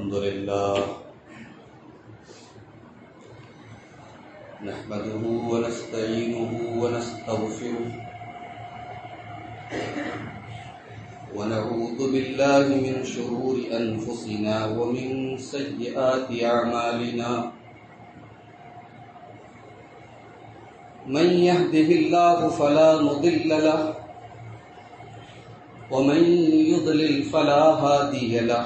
الحمد لله نحمده ونستعينه ونستغفره ونعوذ بالله من شرور أنفسنا ومن سيئات أعمالنا من يهده الله فلا مضل له ومن يضلل فلا هادي له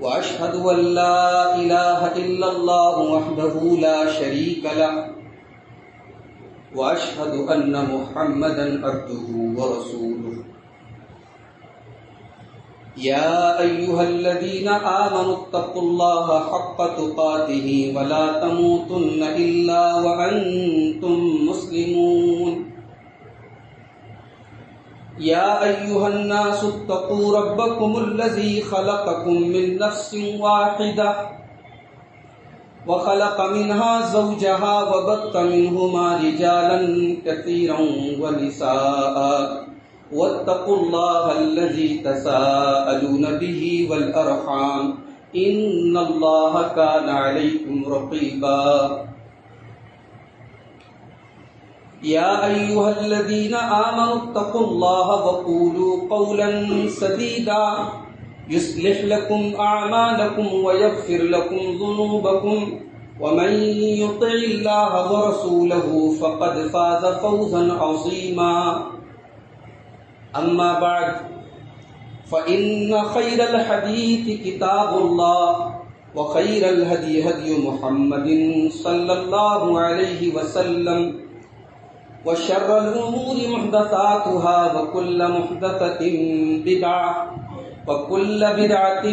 وأشهد أن لا إله إلا الله وحده لا شريك له وأشهد أن محمدا عبده ورسوله يا أيها الذين آمنوا اتقوا الله حق تقاته ولا تموتن إلا وأنتم مسلمون يا أيها الناس اتقوا ربكم الذي خلقكم من نفس واحدة وخلق منها زوجها وبث منهما رجالا كثيرا ونساء واتقوا الله الذي تساءلون به والأرحام إن الله كان عليكم رقيبا يا أيها الذين آمنوا اتقوا الله وقولوا قولا سديدا يصلح لكم أعمالكم ويغفر لكم ذنوبكم ومن يطع الله ورسوله فقد فاز فوزا عظيما أما بعد فإن خير الحديث كتاب الله وخير الهدي هدي محمد صلى الله عليه وسلم وشر الأمور محدثاتها وكل محدثة بدعة وكل بدعة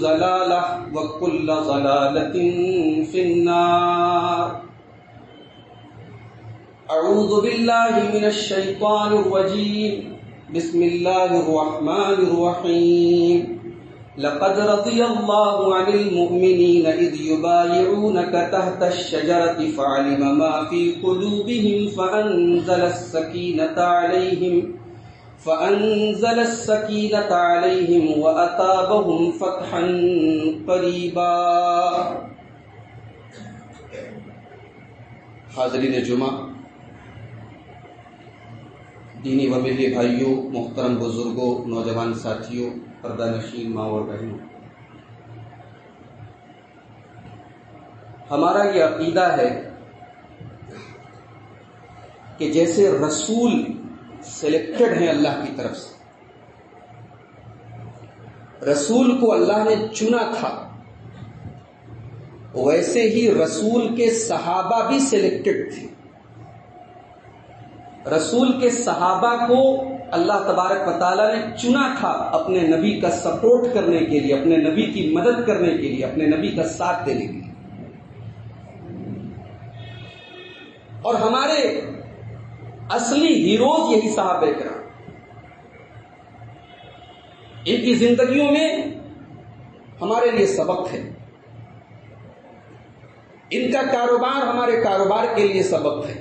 ضلالة وكل ضلالة في النار أعوذ بالله من الشيطان الرجيم بسم الله الرحمن الرحيم لقد رضي الله عن المؤمنين إذ يبايعونك تحت الشجرة فعلم ما في قلوبهم فأنزل السكينة عليهم وأثابهم فتحا قريبا. حاضرین جمعہ، دینی و ملی بھائیوں، محترم بزرگوں، نوجوان ساتھیوں، پردہ نشین ماں اور بہنوں، ہمارا یہ عقیدہ ہے کہ جیسے رسول سلیکٹڈ ہیں اللہ کی طرف سے، رسول کو اللہ نے چنا تھا، ویسے ہی رسول کے صحابہ بھی سلیکٹڈ تھے. رسول کے صحابہ کو اللہ تبارک و تعالیٰ نے چنا تھا اپنے نبی کا سپورٹ کرنے کے لیے، اپنے نبی کی مدد کرنے کے لیے، اپنے نبی کا ساتھ دینے کے لیے. اور ہمارے اصلی ہیروز یہی صحابہ کرام. ان کی زندگیوں میں ہمارے لیے سبق ہے، ان کا کاروبار ہمارے کاروبار کے لیے سبق ہے،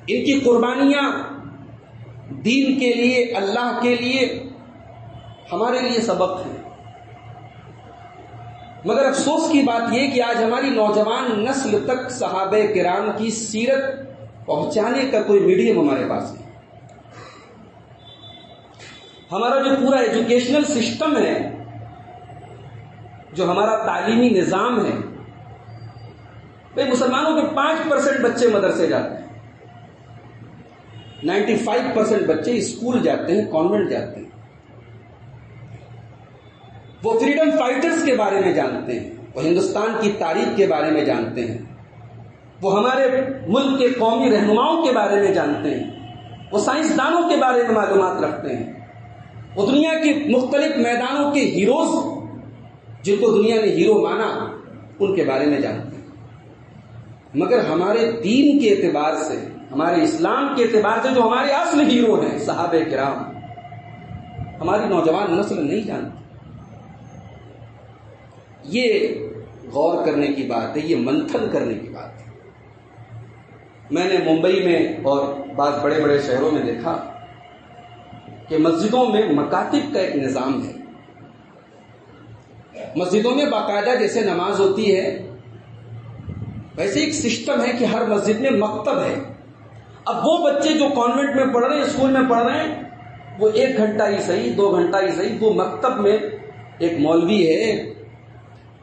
ان کی قربانیاں دین کے لیے، اللہ کے لیے ہمارے لیے سبق ہے. مگر افسوس کی بات یہ کہ آج ہماری نوجوان نسل تک صحابہ کرام کی سیرت پہنچانے کا کوئی میڈیم ہمارے پاس نہیں. ہمارا جو پورا ایجوکیشنل سسٹم ہے، جو ہمارا تعلیمی نظام ہے، مسلمانوں کے 5% بچے مدرسے جاتے ہیں، 95% بچے اسکول جاتے ہیں، کانوینٹ جاتے ہیں. وہ فریڈم فائٹرز کے بارے میں جانتے ہیں، وہ ہندوستان کی تاریخ کے بارے میں جانتے ہیں، وہ ہمارے ملک کے قومی رہنماؤں کے بارے میں جانتے ہیں، وہ سائنسدانوں کے بارے میں معلومات رکھتے ہیں، وہ دنیا کے مختلف میدانوں کے ہیروز جن کو دنیا نے ہیرو مانا ان کے بارے میں جانتے ہیں. مگر ہمارے دین کے اعتبار سے، ہمارے اسلام کے اعتبار سے جو ہمارے اصل ہیرو ہیں صحابہ کرام، ہماری نوجوان نسل نہیں جانتی. یہ غور کرنے کی بات ہے، یہ منتھن کرنے کی بات ہے. میں نے ممبئی میں اور بعض بڑے بڑے شہروں میں دیکھا کہ مسجدوں میں مکاتب کا ایک نظام ہے. مسجدوں میں باقاعدہ جیسے نماز ہوتی ہے ویسے ایک سسٹم ہے کہ ہر مسجد میں مکتب ہے. اب وہ بچے جو کانوینٹ میں پڑھ رہے ہیں، اسکول میں پڑھ رہے ہیں، وہ 1 گھنٹہ ہی صحیح 2 گھنٹہ ہی صحیح وہ مکتب میں ایک مولوی ہے،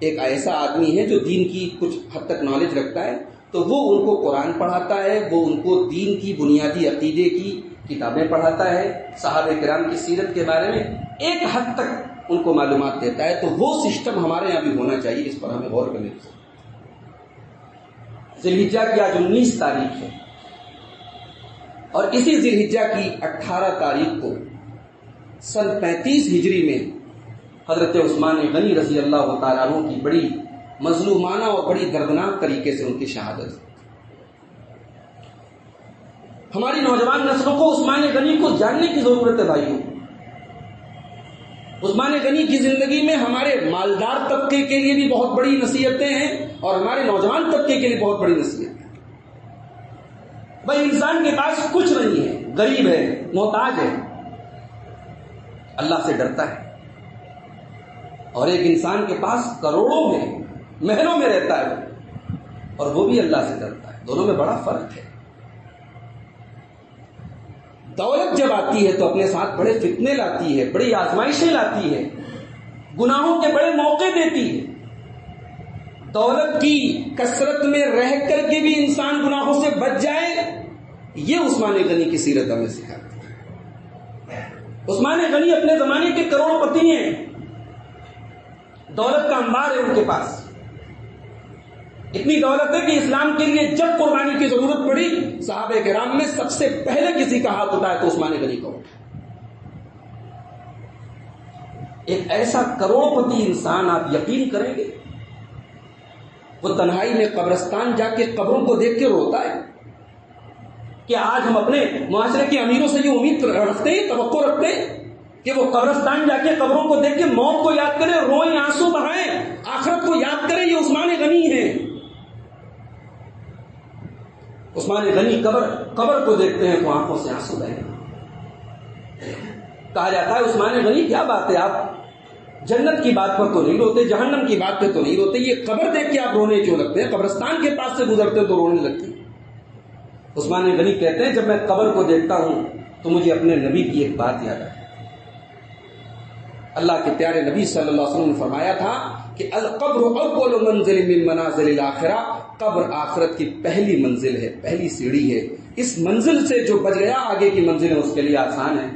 ایک ایسا آدمی ہے جو دین کی کچھ حد تک نالج رکھتا ہے، تو وہ ان کو قرآن پڑھاتا ہے، وہ ان کو دین کی بنیادی عقیدے کی کتابیں پڑھاتا ہے، صحابہ کرام کی سیرت کے بارے میں ایک حد تک ان کو معلومات دیتا ہے. تو وہ سسٹم ہمارے یہاں بھی ہونا چاہیے، اس پر ہمیں غور کرنے کی ضرورت ہے. ذی الحجہ کی آج 19 تاریخ ہے اور اسی ذی الحجہ کی 18 تاریخ کو سن 35 ہجری میں حضرت عثمان غنی رضی اللہ تعالیٰ عنہ کی بڑی مظلومانہ اور بڑی دردناک طریقے سے ان کی شہادت. ہماری نوجوان نسلوں کو عثمان غنی کو جاننے کی ضرورت ہے بھائیوں. عثمان غنی کی زندگی میں ہمارے مالدار طبقے کے لیے بھی بہت بڑی نصیحتیں ہیں اور ہمارے نوجوان طبقے کے لیے بہت بڑی نصیحتیں ہیں. بھائی انسان کے پاس کچھ نہیں ہے، غریب ہے، محتاج ہے، اللہ سے ڈرتا ہے، اور ایک انسان کے پاس کروڑوں میں محلوں میں رہتا ہے اور وہ بھی اللہ سے ڈرتا ہے. دونوں میں بڑا فرق ہے. دولت جب آتی ہے تو اپنے ساتھ بڑے فتنے لاتی ہے، بڑی آزمائشیں لاتی ہے، گناہوں کے بڑے موقع دیتی ہے. دولت کی کثرت میں رہ کر کے بھی انسان گناہوں سے بچ جائے، یہ عثمان غنی کی سیرت ہمیں سکھاتی ہے. عثمان غنی اپنے زمانے کے کروڑ پتی ہیں، دولت کا انبار ہے ان کے پاس، اتنی دولت ہے کہ اسلام کے لیے جب قربانی کی ضرورت پڑی صحابہ کرام میں سب سے پہلے کسی کا ہاتھ اٹھایا تو عثمان غنی کا اٹھا. ایک ایسا کروڑ پتی انسان آپ یقین کریں گے وہ تنہائی میں قبرستان جا کے قبروں کو دیکھ کے روتا ہے. کہ آج ہم اپنے معاشرے کے امیروں سے یہ امید رکھتے ہیں، توقع رکھتے ہیں کہ وہ قبرستان جا کے قبروں کو دیکھ کے موت کو یاد کریں، روئیں، آنسو بہائیں، آخرت کو یاد کریں. یہ عثمان غنی ہیں. عثمان غنی قبر کو دیکھتے ہیں تو آنکھوں سے آنسو بہے. کہا جاتا ہے عثمان غنی کیا بات ہے، آپ جنت کی بات پر تو نہیں روتے، جہنم کی بات پہ تو نہیں روتے، یہ قبر دیکھ کے آپ رونے کیوں لگتے ہیں؟ قبرستان کے پاس سے گزرتے تو رونے لگتے ہیں. عثمان غنی کہتے ہیں جب میں قبر کو دیکھتا ہوں تو مجھے اپنے نبی کی ایک بات یاد آتی. اللہ کے پیارے نبی صلی اللہ علیہ وسلم نے فرمایا تھا کہ القبر اول منزل من منازل الاخرہ، قبر آخرت کی پہلی منزل ہے، پہلی سیڑھی ہے. اس منزل سے جو بچ گیا آگے کی منزلیں اس کے لیے آسان ہے.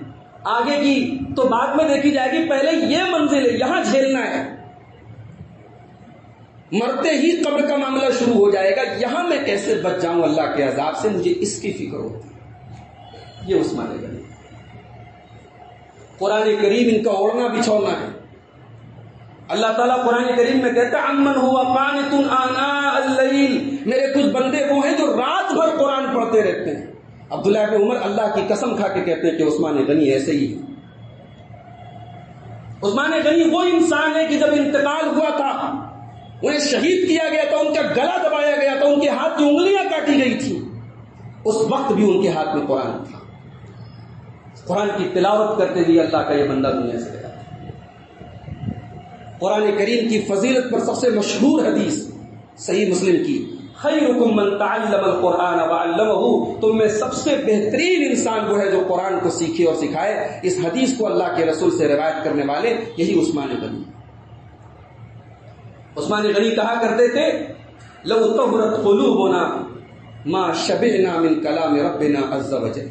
آگے کی تو بعد میں دیکھی جائے گی، پہلے یہ منزل ہے، یہاں جھیلنا ہے. مرتے ہی قبر کا معاملہ شروع ہو جائے گا، یہاں میں کیسے بچ جاؤں اللہ کے عذاب سے، مجھے اس کی فکر ہوتی ہے. یہ عثمان غنی. قرآن کریم ان کا اوڑھنا بچھونا ہے. اللہ تعالیٰ قرآن کریم میں کہتا ہے امن ہوا قانت آناء اللیل، میرے کچھ بندے وہ ہیں جو رات بھر قرآن پڑھتے رہتے ہیں. عبداللہ بن عمر اللہ کی قسم کھا کے کہتے ہیں کہ عثمان غنی ایسے ہی ہے. عثمان غنی وہ انسان ہے کہ جب انتقال ہوا تھا، انہیں شہید کیا گیا تھا، ان کا گلا دبایا گیا تھا، ان کے ہاتھ کی انگلیاں کاٹی گئی تھی، اس وقت بھی ان کے ہاتھ میں قرآن تھا. قرآن کی تلاوت کرتے ہوئے اللہ کا یہ بندہ دنیا سے گیا. قرآن کریم کی فضیلت پر سب سے مشہور حدیث صحیح مسلم کی، خیرکم من تعلم القرآن وعلمہ، تم میں سب سے بہترین انسان وہ ہے جو قرآن کو سیکھے اور سکھائے. اس حدیث کو اللہ کے رسول سے روایت کرنے والے یہی عثمان غنی. عثمان غنی کہا کرتے تھے لو طہرت قلوبنا ما شبعنا من کلام ربنا عز وجل،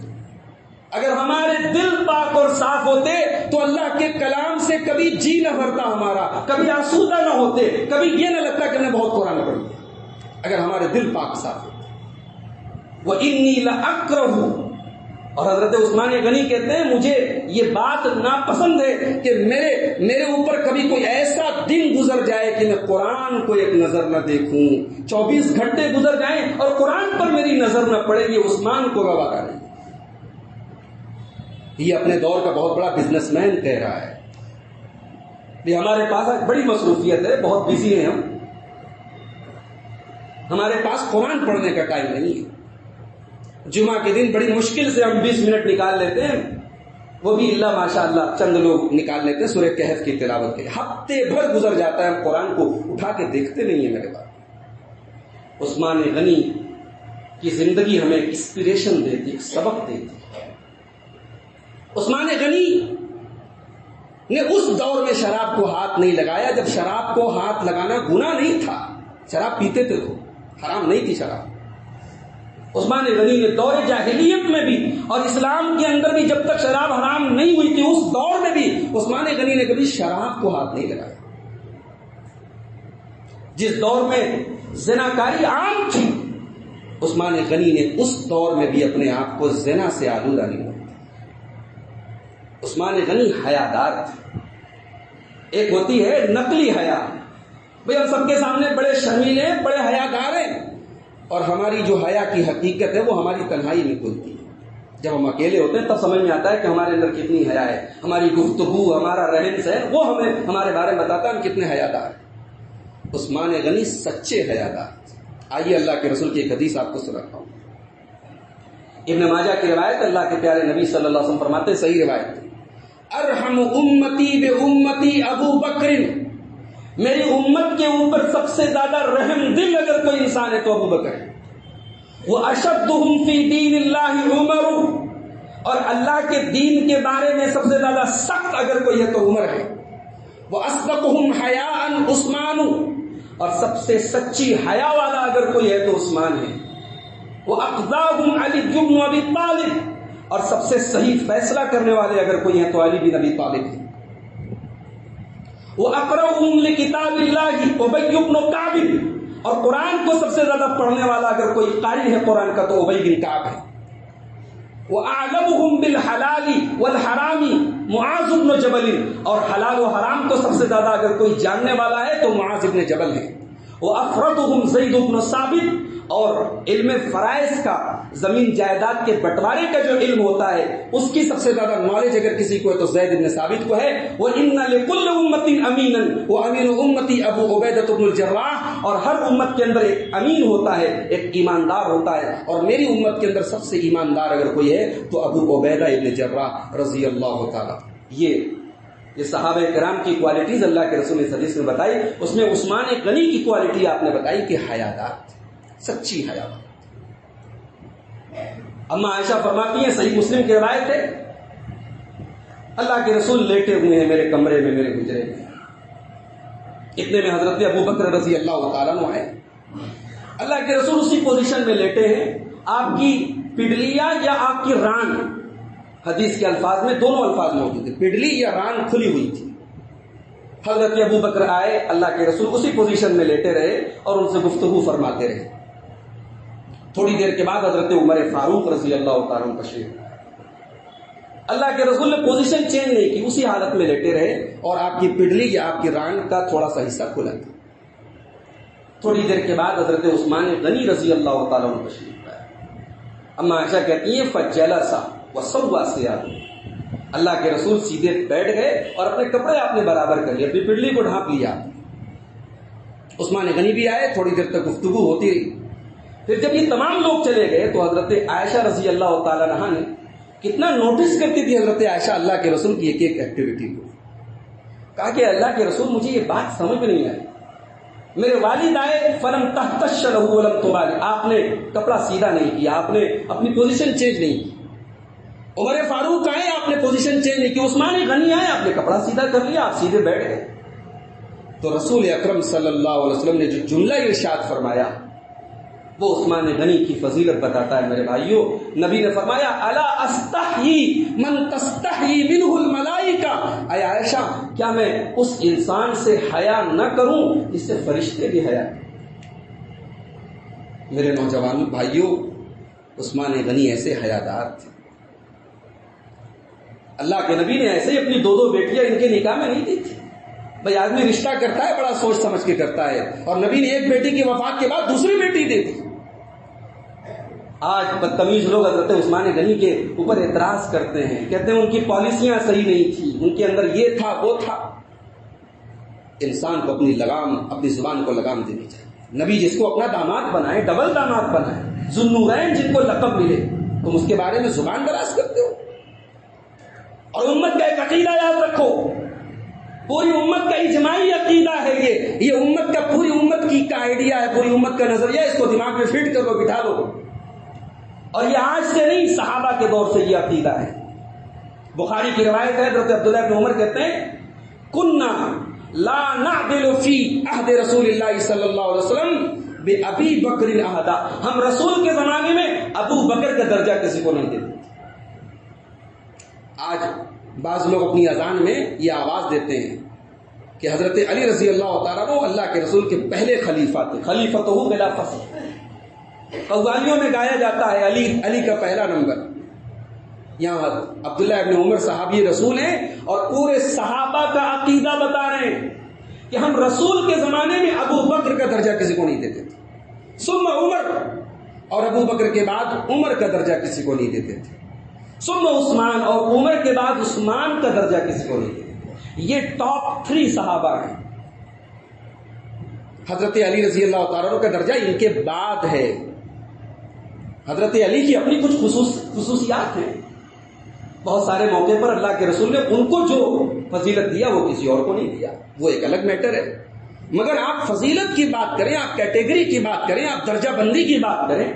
اگر ہمارے دل پاک اور صاف ہوتے تو اللہ کے کلام سے کبھی جی نہ بھرتا ہمارا، کبھی آسودہ نہ ہوتے، کبھی یہ نہ لگتا کہ ہمیں بہت قرآن پڑھ لیا. اگر ہمارے دل پاک صاف ہوتے. وَإِنِّي لَأَكْرَهُ، اور حضرت عثمان غنی کہتے ہیں مجھے یہ بات ناپسند ہے کہ میرے اوپر کبھی کوئی ایسا دن گزر جائے کہ میں قرآن کو ایک نظر نہ دیکھوں، 24 گھنٹے گزر جائیں اور قرآن پر میری نظر نہ پڑے. یہ عثمان کو روا کرے. یہ اپنے دور کا بہت بڑا بزنس مین کہہ رہا ہے. یہ ہمارے پاس ایک بڑی مصروفیت ہے، بہت بزی ہیں ہم، ہمارے پاس قرآن پڑھنے کا ٹائم نہیں ہے. جمعہ کے دن بڑی مشکل سے ہم 20 منٹ نکال لیتے ہیں. وہ بھی اللہ ماشاء اللہ چند لوگ نکال لیتے ہیں سورہ کہف کی تلاوت کے، ہفتے بھر گزر جاتا ہے ہم قرآن کو اٹھا کے دیکھتے نہیں ہیں میرے بھائی۔ عثمان غنی کی زندگی ہمیں انسپریشن دیتی، سبق دیتی۔ عثمان غنی نے اس دور میں شراب کو ہاتھ نہیں لگایا جب شراب کو ہاتھ لگانا گناہ نہیں تھا، شراب پیتے تھے تو حرام نہیں تھی شراب۔ عثمان غنی نے دور جاہلیت میں بھی اور اسلام کے اندر بھی جب تک شراب حرام نہیں ہوئی تھی اس دور میں بھی عثمان غنی نے کبھی شراب کو ہاتھ نہیں لگایا۔ جس دور میں زناکاری عام تھی عثمان غنی نے اس دور میں بھی اپنے آپ کو زنا سے آلودہ نہیں کیا۔ عثمان غنی حیادار تھے۔ ایک ہوتی ہے نقلی حیا، بھئی ہم سب کے سامنے بڑے شرمیلے ہیں، بڑے حیادار ہیں، اور ہماری جو حیا کی حقیقت ہے وہ ہماری تنہائی میں کھلتی ہے۔ جب ہم اکیلے ہوتے ہیں تب سمجھ میں آتا ہے کہ ہمارے اندر کتنی حیا ہے، ہماری گفتگو، ہمارا رہن سہن وہ ہمیں ہمارے بارے میں بتاتا ہے ہم کتنے حیادار ہیں۔ عثمان غنی سچے حیادار۔ آئیے اللہ کے رسول کی ایک حدیث آپ کو سناتا ہوں۔ ابن ماجہ کی روایت، اللہ کے پیارے نبی صلی اللہ علیہ وسلم فرماتے ہیں، صحیح روایت، ارحم امتی بے امتی ابو بکر، میری امت کے اوپر سب سے زیادہ رحم دل اگر کوئی انسان ہے تو ابو بکر ہے۔ وہ اشدہم فی دین اللہ عمر، اور اللہ کے دین کے بارے میں سب سے زیادہ سخت اگر کوئی ہے تو عمر ہے۔ وہ اصدقہم حیاء عثمان، اور سب سے سچی حیا والا اگر کوئی ہے تو عثمان ہے۔ وہ اقضاہم علی بن ابی طالب، اور سب سے صحیح فیصلہ کرنے والے اگر کوئی ہیں تو علی بن ابی طالب ہیں۔ وہ اقرؤہم لکتاب اللہ ابی بن کعب، اور قرآن کو سب سے زیادہ پڑھنے والا اگر کوئی قاری ہے قرآن کا تو ابی بن کعب ہے۔ وہ اعلمہم بالحلال والحرام معاذ بن جبل، اور حلال و حرام کو سب سے زیادہ اگر کوئی جاننے والا ہے تو معاذ بن جبل ہے۔ وہ افردہم زید بن ثابت، اور علم فرائض کا، زمین جائیداد کے بٹوارے کا جو علم ہوتا ہے اس کی سب سے زیادہ نالج اگر کسی کو ہے تو زید بن ثابت کو ہے۔ وَإِنَّ لِكُلِّ أُمَّةٍ أَمِينًا وَأَمِينُ أُمَّتِي أَبُو عُبَيدَةُ بْنُ الْجَرَّاحِ، اور ہر امت کے اندر ایک امین ہوتا ہے، ایک ایماندار ہوتا ہے، اور میری امت کے اندر سب سے ایماندار اگر کوئی ہے تو ابو عبیدہ ابن جراح رضی اللہ تعالی۔ یہ صحابہ کرام کی کوالٹیز اللہ کے رسول نے اس حدیث میں بتائی، اس میں عثمان غنی کی کوالٹی آپ نے بتائی کہ حیادار، سچی حیا۔ اما عائشہ فرماتی ہیں، صحیح مسلم کی روایت ہے، اللہ کے رسول لیٹے ہوئے ہیں میرے کمرے میں، میرے حجرے میں، اتنے میں حضرت ابو بکر رضی اللہ تعالیٰ عنہ آئے۔ اللہ کے رسول اسی پوزیشن میں لیٹے ہیں، آپ کی پڈلیا یا آپ کی ران، حدیث کے الفاظ میں دونوں الفاظ موجود ہیں، پڈلی یا ران کھلی ہوئی تھی۔ حضرت ابو بکر آئے، اللہ کے رسول اسی پوزیشن میں لیٹے رہے اور ان سے گفتگو فرماتے رہے۔ تھوڑی دیر کے بعد حضرت عمر فاروق رضی اللہ تعالیٰ عنہ تشریف لائے۔ اللہ کے رسول نے پوزیشن چینج نہیں کی، اسی حالت میں لیٹے رہے اور آپ کی پڈلی یا آپ کی ران کا تھوڑا سا حصہ کھلا تھا۔ تھوڑی دیر کے بعد حضرت عثمان غنی رضی اللہ تعالیٰ عنہ تشریف لائے۔ اما عائشہ کہتی ہیں فجلس وسوى ثيابه، اللہ کے رسول سیدھے بیٹھ گئے اور اپنے کپڑے آپ نے برابر کر لیے، اپنی پڈلی کو ڈھانپ لیا۔ عثمان غنی بھی آئے، تھوڑی دیر تک گفتگو ہوتی رہی۔ پھر جب یہ تمام لوگ چلے گئے تو حضرت عائشہ رضی اللہ تعالیٰ عنہا نے کتنا نوٹس کرتی تھی حضرت عائشہ اللہ کے رسول کی ایک ایک ایکٹیویٹی کو۔ کہا کہ اللہ کے رسول مجھے یہ بات سمجھ میں نہیں آئی، میرے والد آئے فلم تحتش لہ ولم تبال، آپ نے کپڑا سیدھا نہیں کیا، آپ نے اپنی پوزیشن چینج نہیں کی۔ عمر فاروق آئے، آپ نے پوزیشن چینج نہیں کی۔ عثمان غنی آئے، آپ نے کپڑا سیدھا کر لیا، آپ سیدھے بیٹھ گئے۔ تو رسول اکرم صلی اللہ علیہ وسلم نے جو جملہ ارشاد فرمایا وہ عثمان غنی کی فضیلت بتاتا ہے میرے بھائیوں۔ نبی نے فرمایا الا استحیی من تستحیی منہ الملائکہ، اے عائشہ کیا میں اس انسان سے حیا نہ کروں جس سے فرشتے بھی حیا کریں؟ میرے نوجوان بھائیوں، عثمان غنی ایسے حیادار تھے۔ اللہ کے نبی نے ایسے ہی اپنی دو دو بیٹیاں ان کے نکاح میں نہیں دی تھی۔ بھائی آدمی رشتہ کرتا ہے بڑا سوچ سمجھ کے کرتا ہے، اور نبی نے ایک بیٹی کی وفات کے بعد دوسری بیٹی دے دی۔ آج بدتمیز لوگ حضرت عثمان غنی کے اوپر اعتراض کرتے ہیں، کہتے ہیں ان کی پالیسیاں صحیح نہیں تھی، ان کے اندر یہ تھا وہ تھا۔ انسان کو اپنی لگام، اپنی زبان کو لگام دینی چاہیے۔ نبی جس کو اپنا داماد بنائے، ڈبل داماد بنائے، ذو النورین جن کو لقب ملے، تم اس کے بارے میں زبان دراز کرتے ہو۔ اور امت کا ایک عقیدہ یاد رکھو، پوری امت کا اجماعی عقیدہ ہے یہ امت کا، پوری امت کی کا آئیڈیا ہے، پوری امت کا نظریہ، اس کو دماغ میں فٹ کر لو، بٹھا لو. اور یہ آج سے نہیں، صحابہ کے دور سے یہ عقیدہ ہے. بخاری کی روایت ہے، حضرت عبداللہ بن عمر کہتے ہیں کننا لا نعدل فی عہد رسول اللہ صلی اللہ علیہ وسلم بأبی بکر احدا، ہم رسول کے زمانے میں ابو بکر کا درجہ کسی کو نہیں دیتے. آج بعض لوگ اپنی اذان میں یہ آواز دیتے ہیں کہ حضرت علی رضی اللہ تعالیٰ عنہ اللہ کے رسول کے پہلے خلیفہ تھے، خلیفتہ بلا فصل. قوالیوں میں گایا جاتا ہے علی، علی کا پہلا نمبر. یہاں عبداللہ ابن عمر صحابی رسول ہیں اور پورے صحابہ کا عقیدہ بتا رہے ہیں کہ ہم رسول کے زمانے میں ابو بکر کا درجہ کسی کو نہیں دیتے تھے، ثم عمر، اور ابو بکر کے بعد عمر کا درجہ کسی کو نہیں دیتے تھے، ثم عثمان، اور عمر کے بعد عثمان کا درجہ کسی کو نہیں دیتے تھے. یہ ٹاپ 3 صحابہ ہیں. حضرت علی رضی اللہ تعالیٰ عنہ کا درجہ ان کے بعد ہے. حضرت علی کی اپنی کچھ خصوصیات ہیں. بہت سارے موقع پر اللہ کے رسول نے ان کو جو فضیلت دیا وہ کسی اور کو نہیں دیا، وہ ایک الگ میٹر ہے. مگر آپ فضیلت کی بات کریں، آپ کیٹیگری کی بات کریں، آپ درجہ بندی کی بات کریں،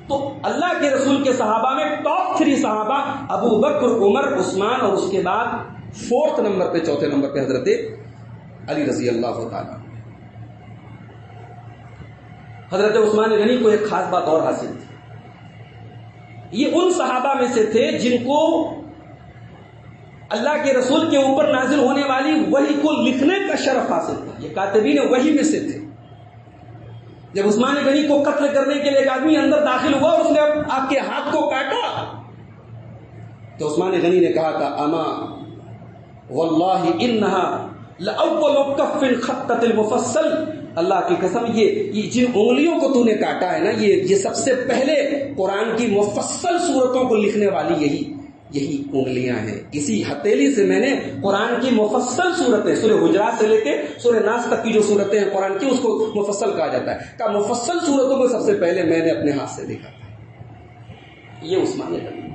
تو اللہ کے رسول کے صحابہ میں ٹاپ 3 صحابہ ابو بکر، عمر، عثمان، اور اس کے بعد 4 نمبر پہ، 4 نمبر پہ حضرت علی رضی اللہ تعالیٰ. حضرت عثمان غنی کو ایک خاص بات اور حاصل تھی. یہ ان صحابہ میں سے تھے جن کو اللہ کے رسول کے اوپر نازل ہونے والی وحی کو لکھنے کا شرف حاصل تھا. یہ کاتبین وحی میں سے تھے. جب عثمان غنی کو قتل کرنے کے لیے ایک آدمی اندر داخل ہوا اور اس نے آپ کے ہاتھ کو کاٹا تو عثمان غنی نے کہا تھا اما واللہ انہا لأول کف خطت المفصل، اللہ کی قسم یہ جن انگلیوں کو تو نے کاٹا ہے نا، یہ سب سے پہلے قرآن کی مفصل صورتوں کو لکھنے والی یہی انگلیاں ہیں. اسی ہتھیلی سے میں نے قرآن کی مفصل صورتیں، سورہ حجرات سے لے کے سورہ ناس تک کی جو صورتیں ہیں قرآن کی، اس کو مفصل کہا جاتا ہے. کہ مفصل صورتوں کو سب سے پہلے میں نے اپنے ہاتھ سے لکھا تھا. یہ عثمان غنی.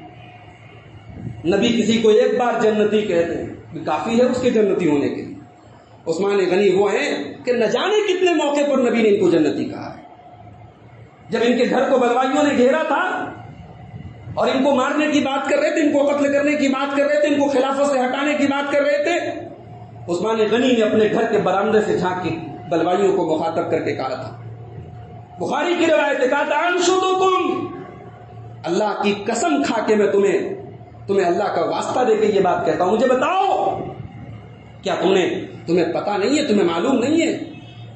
نبی کسی کو ایک بار جنتی کہتے ہیں کافی ہے اس کے جنتی ہونے کے لیے. عثمان غنی وہ ہیں کہ نہ جانے کتنے موقع پر نبی نے ان کو جنتی کہا ہے. جب ان کے گھر کو بلوائیوں نے گھیرا تھا اور ان کو مارنے کی بات کر رہے تھے، ان کو قتل کرنے کی بات کر رہے تھے، ان کو خلافت سے ہٹانے کی بات کر رہے تھے، عثمان غنی نے اپنے گھر کے برآمدے سے جھانک کے بلوائیوں کو مخاطب کر کے کہا تھا. بخاری کی روایت کہا تھا انشدکم، اللہ کی قسم کھا کے میں تمہیں اللہ کا واسطہ دے کے یہ بات کہتا ہوں، مجھے بتاؤ کیا تمہیں پتا نہیں ہے، تمہیں معلوم نہیں ہے؟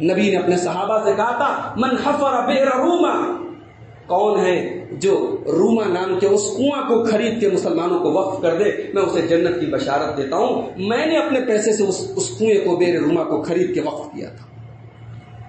نبی نے اپنے صحابہ سے کہا تھا من حفر بئر روما، کون ہے جو روما نام کے اس کنواں کو خرید کے مسلمانوں کو وقف کر دے، میں اسے جنت کی بشارت دیتا ہوں. میں نے اپنے پیسے سے اس کنویں کو، بئر روما کو خرید کے وقف کیا تھا.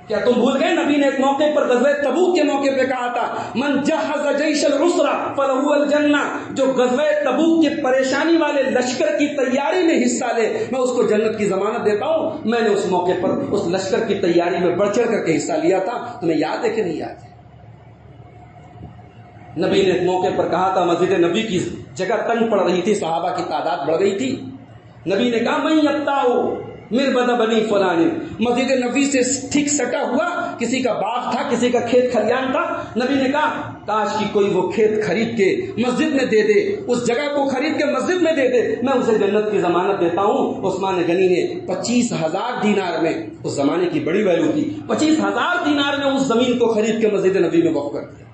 کیا تم بھول گئے؟ نبی نے ایک موقع پر غزوہ تبوک کے موقع پہ کہا تھا من جہز جیش العسرہ فلہ الجنہ، جو غزوہ تبوک کے پریشانی والے لشکر کی تیاری میں حصہ لے میں اس کو جنت کی ضمانت دیتا ہوں. میں نے اس موقع پر اس لشکر کی تیاری میں بڑھ چڑھ کر کے حصہ لیا تھا. تمہیں یاد ہے کہ نہیں یاد ہے؟ نبی نے ایک موقع پر کہا تھا، مسجد نبی کی جگہ تنگ پڑ رہی تھی، صحابہ کی تعداد بڑھ گئی تھی. نبی نے کہا من یبتاؤ مربد بنی فلان، مسجد نبی سے ٹھیک سٹا ہوا کسی کا باغ تھا، کسی کا کھیت کھلیان تھا. نبی نے کہا کاش کی کوئی وہ کھیت خرید کے مسجد میں دے دے، اس جگہ کو خرید کے مسجد میں دے دے، میں اسے جنت کی ضمانت دیتا ہوں. عثمان غنی نے 25,000 دینار میں، اس زمانے کی بڑی ویلیو تھی، 25,000 دینار میں اس زمین کو خرید کے مسجد نبی میں وقف کر دیا.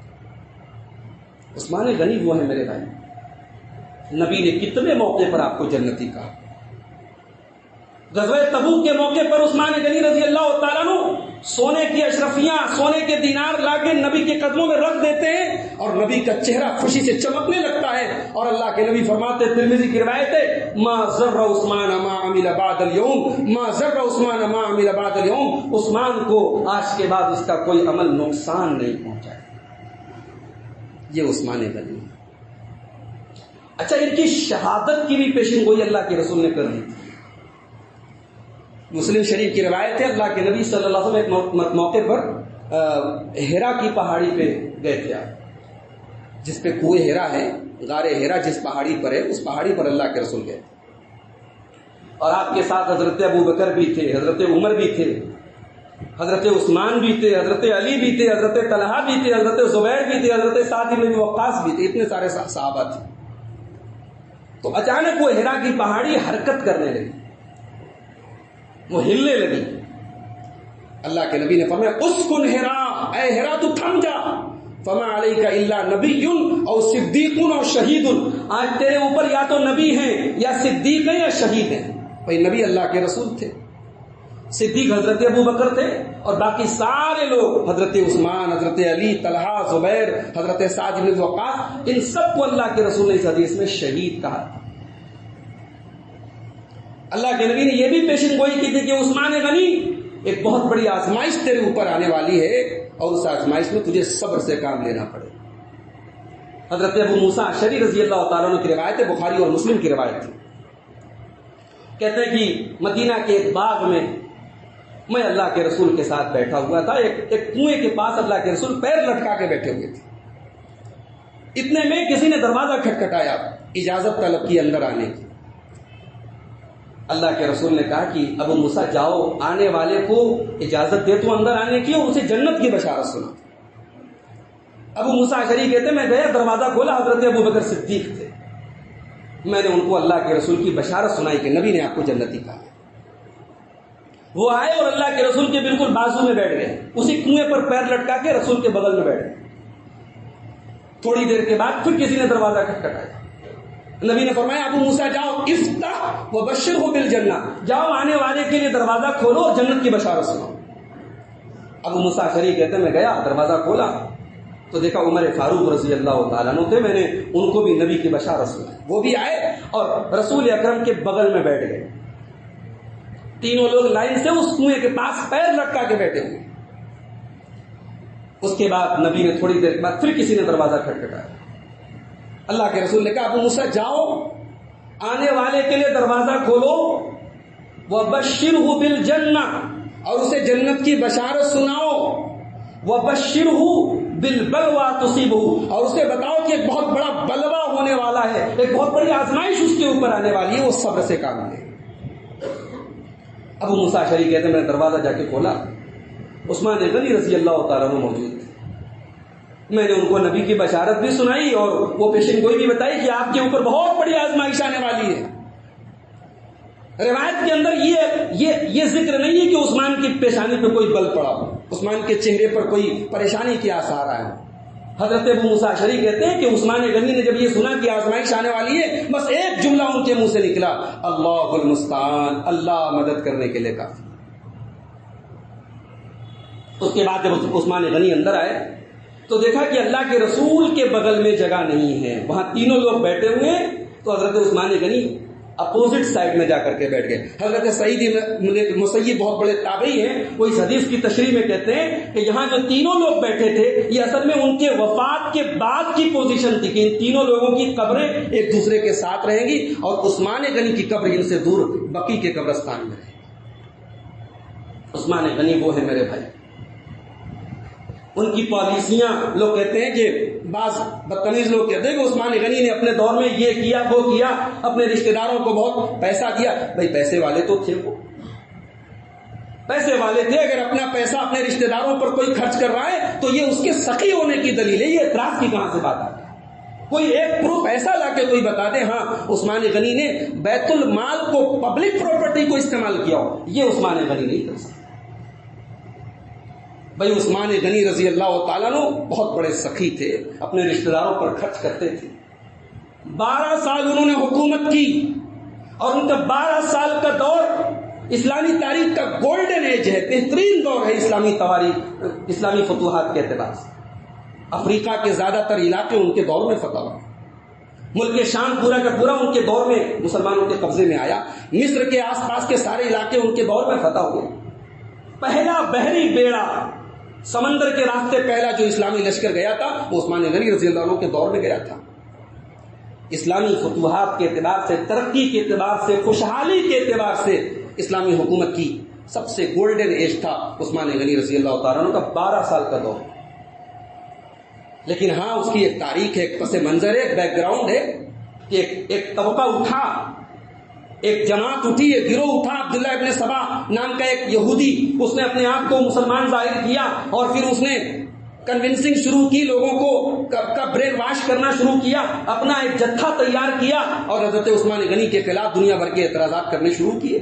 عثمان غنی وہ ہے میرے بھائی. نبی نے کتنے موقع پر آپ کو جنتی کہا. غزوہ تبوک کے موقع پر عثمان غنی رضی اللہ تعالیٰ عنہ سونے کی اشرفیاں، سونے کے دینار لا کے نبی کے قدموں میں رکھ دیتے ہیں اور نبی کا چہرہ خوشی سے چمکنے لگتا ہے. اور اللہ کے نبی فرماتے ہیں، ترمذی کی روایت ہے، ما ضر عثمان ما عمل بعد اليوم، ما ضر عثمان ما عمل بعد اليوم، عثمان کو آج کے بعد اس کا کوئی عمل نقصان نہیں پہنچائے. یہ عثمان غنی. اچھا، ان کی شہادت کی بھی پیشن گوئی اللہ کے رسول نے کر دی تھی. مسلم شریف کی روایت ہے، اللہ کے نبی صلی اللہ علیہ وسلم ایک موقع پر ہیرا کی پہاڑی پہ گئے تھے، جس پہ کنویں ہیرا ہے، غار ہیرا جس پہاڑی پر ہے، اس پہاڑی پر اللہ کے رسول گئے تھے. اور آپ کے ساتھ حضرت ابو بکر بھی تھے، حضرت عمر بھی تھے، حضرت عثمان بھی تھے، حضرت علی بھی تھے، حضرت طلحہ بھی تھے، حضرت زبیر بھی تھے، حضرت سعد بن وقاص بھی تھے، اتنے سارے صحابہ تھے۔ تو اچانک وہ ہرا کی پہاڑی حرکت کرنے لگی، وہ ہلنے لگی۔ اللہ کے نبی نے فرمایا اسکن ہرا، اے ہرا تو تھم جا، فما علیک الا نبی او صدیق او شہید، آج تیرے اوپر یا تو نبی ہیں یا صدیق ہیں یا شہید ہیں۔ بھائی نبی اللہ کے رسول تھے، صدیق حضرت ابو بکر تھے، اور باقی سارے لوگ حضرت عثمان، حضرت علی، طلحہ، زبیر، حضرت سعد بن وقاص، ان سب کو اللہ کے رسول نے اس حدیث میں شہید کہا تھا۔ اللہ کے نبی نے یہ بھی پیشن گوئی کی تھی کہ عثمان غنی ایک بہت بڑی آزمائش تیرے اوپر آنے والی ہے، اور اس آزمائش میں تجھے صبر سے کام لینا پڑے۔ حضرت ابو موسیٰ اشعری رضی اللہ تعالیٰ عنہ کی روایت ہے، بخاری اور مسلم کی روایت ہے، کہتے ہیں کہ مدینہ کے ایک باغ میں میں اللہ کے رسول کے ساتھ بیٹھا ہوا تھا، ایک کنویں کے پاس اللہ کے رسول پیر لٹکا کے بیٹھے ہوئے تھے۔ اتنے میں کسی نے دروازہ کھٹکھٹایا، اجازت طلب کی اندر آنے کی۔ اللہ کے رسول نے کہا کہ ابو موسیٰ جاؤ، آنے والے کو اجازت دے تو اندر آنے کی اور اسے جنت کی بشارت سنا۔ ابو موسیٰ اشعری کہتے میں گیا، دروازہ کھولا، حضرت ابو بکر صدیق تھے، میں نے ان کو اللہ کے رسول کی بشارت سنائی کہ نبی نے آپ کو جنتی کہا۔ وہ آئے اور اللہ کے رسول کے بالکل بازو میں بیٹھ گئے، اسی کنویں پر پیر لٹکا کے رسول کے بغل میں بیٹھ گئے۔ تھوڑی دیر کے بعد پھر کسی نے دروازہ کھٹکھٹایا، نبی نے فرمایا ابو موسیٰ جاؤ، افتح وبشرہ بالجنہ، جاؤ آنے والے کے لیے دروازہ کھولو اور جنت کی بشارت سناؤ۔ ابو موسیٰ اشعری کہتے میں گیا، دروازہ کھولا تو دیکھا عمر فاروق رضی اللہ تعالیٰ عنہ تھے، میں نے ان کو بھی نبی کی بشارت سنائی، وہ بھی آئے اور رسول اکرم کے بغل میں بیٹھ گئے۔ تینوں لوگ لائن سے اس کنویں کے پاس پیر لٹکا کے بیٹھے ہوئے۔ اس کے بعد نبی نے تھوڑی دیر کے بعد پھر کسی نے دروازہ کھٹکھٹایا، اللہ کے رسول نے کہا ابو موسیٰ جاؤ، آنے والے کے لیے دروازہ کھولو، وبشرہ بالجنہ، اور اسے جنت کی بشارت سناؤ، وبشرہ بالبلوى تصیبہ، اور اسے بتاؤ کہ ایک بہت بڑا بلوہ ہونے والا ہے، ایک بہت بڑی آزمائش اس کے اوپر آنے والی ہے، وہ صبر سے کام لے۔ ابو موسیٰ اشعری کہتے ہیں میں نے دروازہ جا کے کھولا، عثمان غنی رضی اللہ تعالیٰ عنہ موجود تھے، میں نے ان کو نبی کی بشارت بھی سنائی اور وہ پیشن گوئی بھی بتائی کہ آپ کے اوپر بہت بڑی آزمائش آنے والی ہے۔ روایت کے اندر یہ ذکر نہیں ہے کہ عثمان کی پیشانی پہ کوئی بل پڑا ہو، عثمان کے چہرے پر کوئی پریشانی کے آثار آئے ہوں۔ حضرت ابو موسیٰ اشعری کہتے ہیں کہ عثمان غنی نے جب یہ سنا کہ آزمائش آنے والی ہے، بس ایک جملہ ان کے منہ سے نکلا، اللہ المستعان، اللہ مدد کرنے کے لیے کافی۔ اس کے بعد جب عثمان غنی اندر آئے تو دیکھا کہ اللہ کے رسول کے بغل میں جگہ نہیں ہے، وہاں تینوں لوگ بیٹھے ہوئے ہیں، تو حضرت عثمان غنی اپوزٹ سائڈ میں جا کر کے بیٹھ گئے۔ حضرت سعید مسیب بہت بڑے تابعی ہیں، وہ اس حدیث کی تشریح میں کہتے ہیں کہ یہاں جو تینوں لوگ بیٹھے تھے یہ اصل میں ان کے وفات کے بعد کی پوزیشن تھی کہ ان تینوں لوگوں کی قبریں ایک دوسرے کے ساتھ رہیں گی، اور عثمان غنی کی قبر ان سے دور بقی کے قبرستان میں رہے گی۔ عثمان غنی وہ ہے میرے بھائی، ان کی پالیسیاں، لوگ کہتے ہیں کہ بعض بدتمیز لوگ کہتے ہیں کہ عثمان غنی نے اپنے دور میں یہ کیا وہ کیا، اپنے رشتہ داروں کو بہت پیسہ دیا۔ بھائی پیسے والے تو تھے، وہ پیسے والے تھے، اگر اپنا پیسہ اپنے رشتہ داروں پر کوئی خرچ کر رہا ہے تو یہ اس کے سخی ہونے کی دلیل ہے، یہ اعتراض کی کہاں سے بات آتی ہے؟ کوئی ایک پروف ایسا لا کے کوئی بتا دے ہاں عثمان غنی نے بیت المال کو، پبلک پراپرٹی کو استعمال کیا ہو، یہ عثمان غنی نہیں کر سکتا۔ بھائی عثمان غنی رضی اللہ تعالیٰ عنہ بہت بڑے سخی تھے، اپنے رشتہ داروں پر خرچ کرتے تھے۔ 12 سال انہوں نے حکومت کی، اور ان کا 12 سال کا دور اسلامی تاریخ کا گولڈن ایج ہے، بہترین دور ہے اسلامی تاریخ، اسلامی فتوحات کے اعتبار سے۔ افریقہ کے زیادہ تر علاقے ان کے دور میں فتح ہوئے، ملک شام پورا کا پورا ان کے دور میں مسلمانوں کے قبضے میں آیا، مصر کے آس پاس کے سارے علاقے ان کے دور میں فتح ہوئے۔ پہلا بحری بیڑا، سمندر کے راستے پہلا جو اسلامی لشکر گیا تھا وہ عثمان غنی رضی اللہ عنہ کے دور میں گیا تھا۔ اسلامی فتوحات کے اعتبار سے، ترقی کے اعتبار سے، خوشحالی کے اعتبار سے اسلامی حکومت کی سب سے گولڈن ایج تھا عثمان غنی رضی اللہ تعالیٰ عنہ کا 12 سال کا دور۔ لیکن ہاں اس کی ایک تاریخ ہے، ایک پس منظر ہے، ایک بیک گراؤنڈ ہے کہ ایک طبقہ اٹھا ایک جماعت اٹھی، ایک گروہ اٹھا، عبداللہ ابن سبا نام کا ایک یہودی، اس نے اپنے آپ کو مسلمان ظاہر کیا اور پھر اس نے کنونسنگ شروع کی، لوگوں کو کا برین واش کرنا شروع کیا، اپنا ایک جتھا تیار کیا اور حضرت عثمان غنی کے خلاف دنیا بھر کے اعتراضات کرنے شروع کیے۔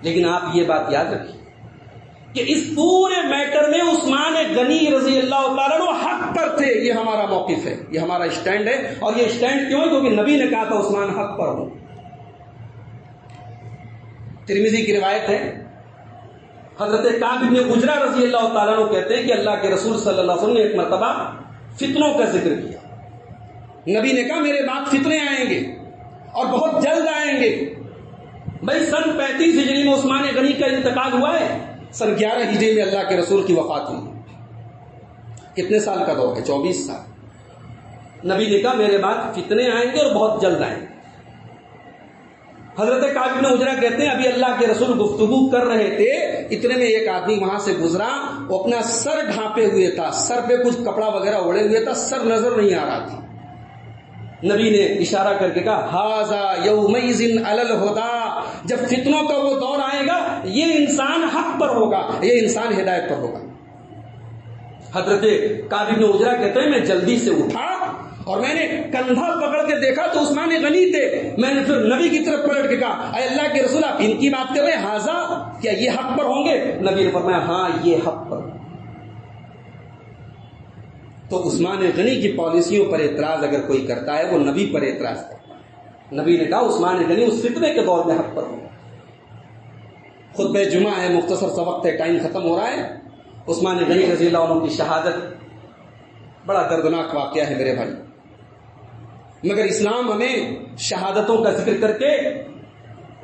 لیکن آپ یہ بات یاد رکھیے کہ اس پورے میٹر میں عثمان غنی رضی اللہ تعالیٰ عنہ حق پر تھے۔ یہ ہمارا موقف ہے، یہ ہمارا اسٹینڈ ہے، اور یہ اسٹینڈ کیوں ہے؟ کیونکہ نبی نے کہا تھا عثمان حق پر ہو۔ ترمذی کی روایت ہے، حضرت کعب بن عجرہ رضی اللہ تعالیٰ عنہ کہتے ہیں کہ اللہ کے رسول صلی اللہ علیہ وسلم نے ایک مرتبہ فتنوں کا ذکر کیا۔ نبی نے کہا میرے بعد فتنے آئیں گے اور بہت جلد آئیں گے۔ بھائی سن 35 ہجری میں عثمان غنی کا انتقال ہوا ہے، سن 11 ہجری میں اللہ کے رسول کی وفات ہوئی۔ کتنے سال کا دور ہے؟ 24 سال۔ نبی نے کہا میرے بعد فتنے آئیں گے اور بہت جلد آئیں گے۔ حضرت کعب بن عجرہ کہتے ہیں ابھی اللہ کے رسول گفتگو کر رہے تھے، اتنے میں ایک آدمی وہاں سے گزرا، وہ اپنا سر ڈھانپے ہوئے تھا، سر پہ کچھ کپڑا وغیرہ اوڑے ہوئے تھا، سر نظر نہیں آ رہا تھا۔ نبی نے اشارہ کر کے کہا ھذا یومئذ علی الہدی، جب فتنوں کا وہ دور آئے گا یہ انسان حق پر ہوگا، یہ انسان ہدایت پر ہوگا۔ حضرت کعب بن عجرہ کہتے ہیں میں جلدی سے اٹھا اور میں نے کندھا پکڑ کے دیکھا تو عثمان غنی تھے۔ میں نے پھر نبی کی طرف پلٹ کے کہا اے اللہ کے رسول آپ ان کی بات کر رہے ہیں، ھذا کیا یہ حق پر ہوں گے؟ نبی نے فرمایا ہاں یہ حق پر۔ تو عثمان غنی کی پالیسیوں پر اعتراض اگر کوئی کرتا ہے وہ نبی پر اعتراض کرتا ہے۔ نبی نے کہا عثمان غنی اس فتنے کے دور میں حق پر ہوں۔ خطبہ جمعہ ہے، مختصر سا وقت ہے، ٹائم ختم ہو رہا ہے۔ عثمان غنی رضی اللہ عنہ کی شہادت بڑا دردناک واقعہ ہے میرے بھائی، مگر اسلام ہمیں شہادتوں کا ذکر کر کے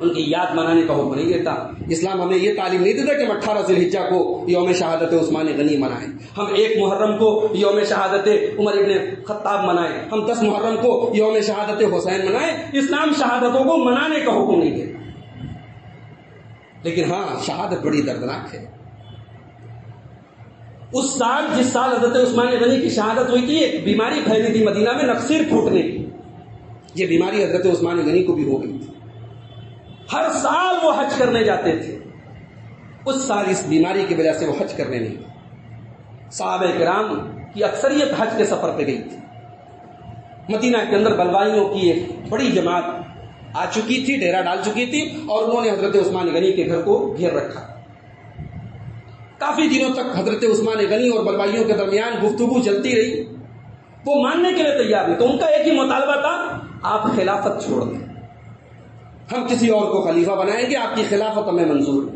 ان کی یاد منانے کا حکم نہیں دیتا۔ اسلام ہمیں یہ تعلیم نہیں دیتا کہ ہم 18 ذی الحجہ کو یوم شہادت عثمان غنی منائیں، ہم 1 محرم کو یوم شہادت عمر ابن خطاب منائیں، ہم 10 محرم کو یوم شہادت حسین منائیں۔ اسلام شہادتوں کو منانے کا حکم نہیں دیتا، لیکن ہاں شہادت بڑی دردناک ہے۔ اس سال جس سال حضرت عثمان غنی کی شہادت ہوئی تھی ایک بیماری پھیلی تھی مدینہ میں، نخسیر پھوٹنے کی۔ یہ بیماری حضرت عثمان غنی کو بھی ہو گئی تھی۔ ہر سال وہ حج کرنے جاتے تھے، اس سال اس بیماری کی وجہ سے وہ حج کرنے نہیں گئے۔ صحابہ کرام کی اکثریت حج کے سفر پہ گئی تھی۔ مدینہ کے اندر بلوائیوں کی ایک بڑی جماعت آ چکی تھی، ڈیرا ڈال چکی تھی، اور انہوں نے حضرت عثمان غنی کے گھر کو گھیر رکھا۔ کافی دنوں تک حضرت عثمان غنی اور بلوائیوں کے درمیان گفتگو چلتی رہی۔ وہ ماننے کے لیے تیار نہیں، تو ان کا ایک ہی مطالبہ تھا آپ خلافت چھوڑ دیں، ہم کسی اور کو خلیفہ بنائیں گے، آپ کی خلافت ہمیں منظور ہے۔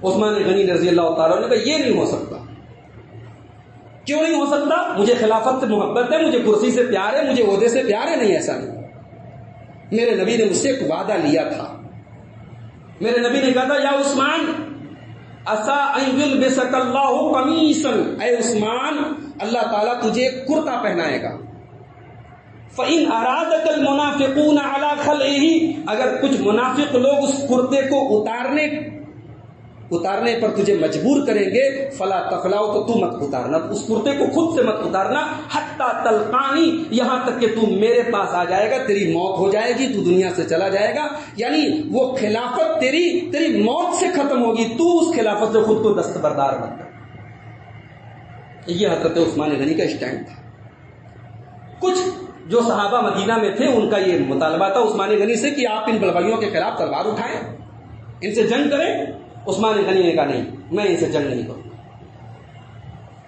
عثمان غنی رضی اللہ تعالیٰ نے کہا یہ نہیں ہو سکتا۔ کیوں نہیں ہو سکتا؟ مجھے خلافت سے محبت ہے، مجھے کرسی سے پیار ہے، مجھے عہدے سے پیار ہے۔ نہیں، ایسا نہیں، میرے نبی نے مجھ سے ایک وعدہ لیا تھا۔ میرے نبی نے کہا تھا یا عثمان عسى ان يلبسك الله قميصا، اے عثمان اللہ تعالیٰ تجھے ایک کرتا پہنائے گا۔ فَإِنْ أَرَادَكَ الْمُنَافِقُونَ عَلَى خَلْعِهِ، اگر کچھ منافق لوگ اس کرتے کو اتارنے پر تجھے مجبور کریں گے، فلا تخلعوا، تو تو مت اتارنا، اس کرتے کو خود سے مت اتارنا، حتی تلقانی، یہاں تک کہ تو میرے پاس آ جائے گا، تیری موت ہو جائے گی، تو دنیا سے چلا جائے گا، یعنی وہ خلافت تیری موت سے ختم ہوگی، تو اس خلافت سے خود کو دستبردار مت کر۔ یہ حضرت عثمان غنی کا اسٹینڈ تھا۔ کچھ جو صحابہ مدینہ میں تھے ان کا یہ مطالبہ تھا عثمان غنی سے کہ آپ ان بلوائیوں کے خلاف تلوار اٹھائیں، ان سے جنگ کریں۔ عثمان غنی نے کہا نہیں، میں ان سے جنگ نہیں کروں،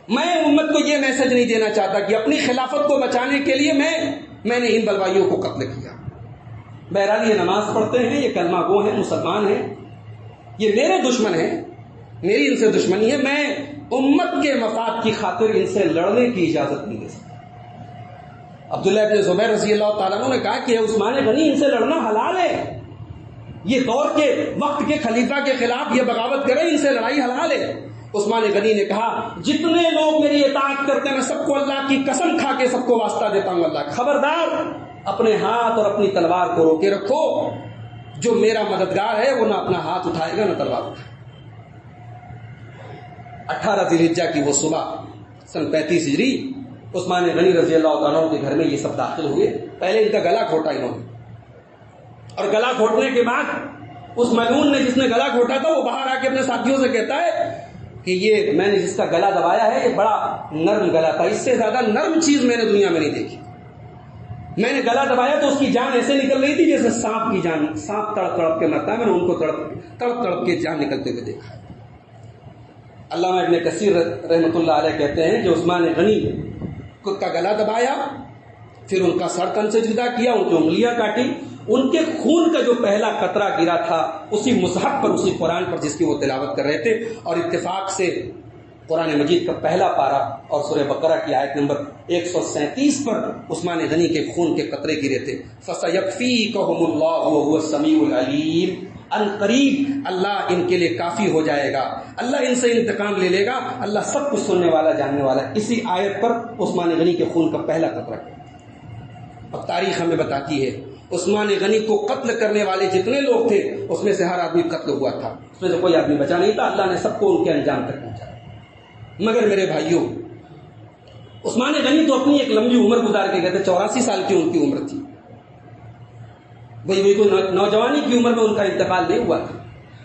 میں امت کو یہ میسج نہیں دینا چاہتا کہ اپنی خلافت کو بچانے کے لیے میں نے ان بلوائیوں کو قتل کیا۔ بہرحال یہ نماز پڑھتے ہیں، یہ کلمہ گو ہیں، مسلمان ہیں، یہ میرے دشمن ہیں، میری ان سے دشمنی ہے، میں امت کے مفاد کی خاطر ان سے لڑنے کی اجازت نہیں دے سکتا۔ عبداللہ ابن زبیر رضی اللہ تعالیٰ عنہ نے کہا کہ عثمان غنی ان سے لڑنا حلال ہے، یہ دور کے وقت کے خلیفہ کے خلاف یہ بغاوت کرے، ان سے لڑائی حلال ہے۔ عثمان غنی نے کہا جتنے لوگ میری اطاعت کرتے ہیں میں سب کو اللہ کی قسم کھا کے سب کو واسطہ دیتا ہوں، اللہ خبردار اپنے ہاتھ اور اپنی تلوار کو روکے رکھو، جو میرا مددگار ہے وہ نہ اپنا ہاتھ اٹھائے گا نہ تلوار اٹھائے گا۔ 18 ذی الحجہ کی وہ صبح سن 35 ہجری عثمان غنی رضی اللہ تعالیٰ کے گھر میں یہ سب داخل ہوئے۔ پہلے ان کا گلا گھوٹا انہوں نے، اور گلا گھوٹنے کے بعد اس ملعون نے جس نے گلا گھوٹا تھا وہ باہر آ کے اپنے ساتھیوں سے کہتا ہے کہ یہ میں نے جس کا گلا دبایا ہے یہ بڑا نرم گلا تھا، اس سے زیادہ نرم چیز میں نے دنیا میں نہیں دیکھی. میں نے گلا دبایا تو اس کی جان ایسے نکل رہی تھی جیسے سانپ کی جان، سانپ تڑپ تڑپ کے مرتا ہے، میں نے ان کو تڑپ تڑپ کے جان نکلتے ہوئے دیکھا. علامہ ابن کثیر رحمۃ اللہ علیہ کہتے ہیں کہ عثمان غنی کا گلا دبایا، پھر ان کا سر تن سے جدا کیا، ان کی انگلیاں کاٹی، ان کے خون کا جو پہلا قطرہ گرا تھا اسی مصحف پر، اسی قرآن پر جس کی وہ تلاوت کر رہے تھے، اور اتفاق سے قرآن مجید کا پہلا پارہ اور سورہ بقرہ کی آیت نمبر 137 پر عثمان غنی کے خون کے قطرے گرے تھے. فَسَيَكْفِيكَهُمُ اللَّهُ وَهُوَ السَّمِيعُ الْعَلِيمُ، ان قریب اللہ ان کے لیے کافی ہو جائے گا، اللہ ان سے انتقام لے لے گا، اللہ سب کچھ سننے والا جاننے والا. اسی آیت پر عثمان غنی کے خون کا پہلا قطرہ. اب تاریخ ہمیں بتاتی ہے عثمان غنی کو قتل کرنے والے جتنے لوگ تھے اس میں سے ہر آدمی قتل ہوا تھا، اس میں سے کوئی آدمی بچا نہیں تھا. اللہ نے سب کو ان کے انجام تک پہنچایا. مگر میرے بھائیوں، عثمان غنی تو اپنی ایک لمبی عمر گزار کے گئے تھے، 84 سال کی ان کی عمر تھی. وہی کوئی نوجوانی کی عمر میں ان کا انتقال نہیں ہوا تھا.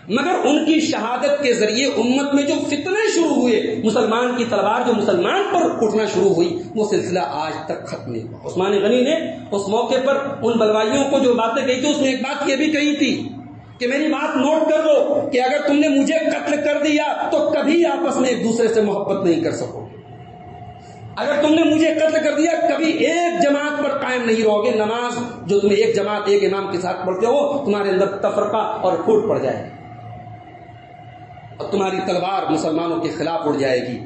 مگر ان کی شہادت کے ذریعے امت میں جو فتنے شروع ہوئے، مسلمان کی تلوار جو مسلمان پر اٹھنا شروع ہوئی، وہ سلسلہ آج تک ختم نہیں ہوا. عثمان غنی نے اس موقع پر ان بلوائیوں کو جو باتیں کہی تھی اس میں ایک بات یہ بھی کہی تھی کہ میری بات نوٹ کر لو کہ اگر تم نے مجھے قتل کر دیا تو کبھی آپس میں ایک دوسرے سے محبت نہیں کر سکو گے. اگر تم نے مجھے قتل کر دیا کبھی ایک جماعت پر قائم نہیں رہو گے. نماز جو تمہیں ایک جماعت ایک امام کے ساتھ پڑھتے ہو تمہارے اندر تفرقہ اور پھوٹ پڑ جائے گی اور تمہاری تلوار مسلمانوں کے خلاف اڑ جائے گی.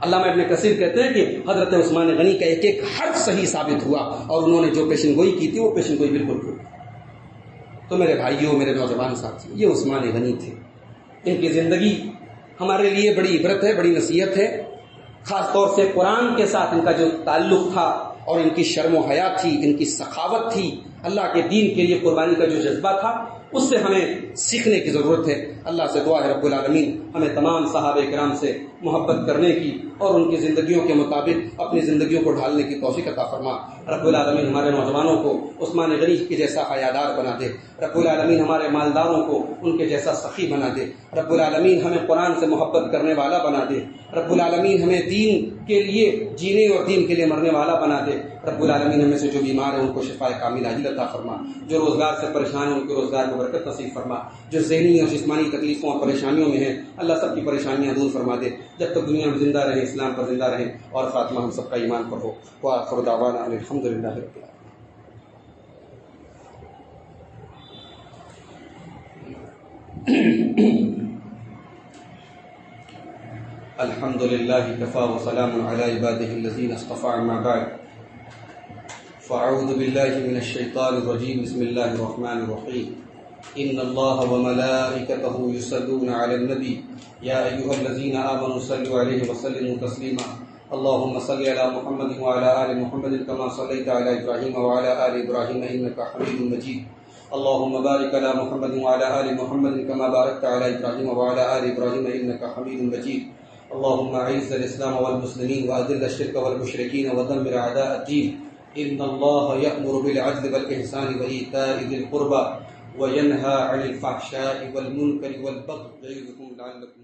علامہ ابن کثیر کہتے ہیں کہ حضرت عثمان غنی کا ایک ایک حرف صحیح ثابت ہوا اور انہوں نے جو پیشن گوئی کی تھی وہ پیشن گوئی بالکل ٹھیک. تو میرے بھائیوں، میرے نوجوان ساتھی، یہ عثمان غنی تھے. ان کی زندگی ہمارے لیے بڑی عبرت ہے، بڑی نصیحت ہے. خاص طور سے قرآن کے ساتھ ان کا جو تعلق تھا اور ان کی شرم و حیا تھی، ان کی سخاوت تھی، اللہ کے دین کے لیے قربانی کا جو جذبہ تھا، اس سے ہمیں سیکھنے کی ضرورت ہے. اللہ سے دعا ہے رب العالمین ہمیں تمام صحابہ کرام سے محبت کرنے کی اور ان کی زندگیوں کے مطابق اپنی زندگیوں کو ڈھالنے کی توفیق عطا فرما. رب العالمین ہمارے نوجوانوں کو عثمان غنی کے جیسا حیادار بنا دے. رب العالمین ہمارے مالداروں کو ان کے جیسا سخی بنا دے. رب العالمین ہمیں قرآن سے محبت کرنے والا بنا دے. رب العالمین ہمیں دین کے لیے جینے اور دین کے لیے مرنے والا بنا دے. رب العالمین ہمیں سے جو بیمار ہیں ان کو شفا کامل عاجل عطا فرما. جو روزگار سے پریشان ہیں ان کے روزگار میں برکت نصیب فرما. جو ذہنی اور جسمانی تکلیفوں اور پریشانیوں میں ہیں اللہ سب کی پریشانیاں دور فرما دے. جب تک دنیا میں زندہ رہیں اسلام پر زندہ رہیں اور خاتمہ ہم سب کا ایمان پر ہو. وآخر دعوانا الحمدللہ رب العالمین. الحمد للہ کفا وسلام علی عبادہ الذین اصطفى. اما بعد فاعوذ باللہ من الشیطان الرجیم. بسم اللہ الرحمن الرحیم. ان اللہ وملائکتہ یصلون علی النبی یا ایھا الذین آمنوا صلوا علیہ وسلموا تسلیما. اللهم صل على محمد وعلى آل محمد كما صليت على إبراهيم وعلى آل إبراهيم إنك حميد مجيد. اللهم بارك على محمد وعلى آل محمد كما باركت على إبراهيم وعلى آل إبراهيم إنك حميد مجيد. اللهم أعز الإسلام والمسلمين وأذل الشرك والمشركين ودمر أعداء الدين. إن الله يأمر بالعدل والإحسان وإيتاء ذي القربى وينهى عن الفحشاء والمنكر والبغي يعظكم لعلكم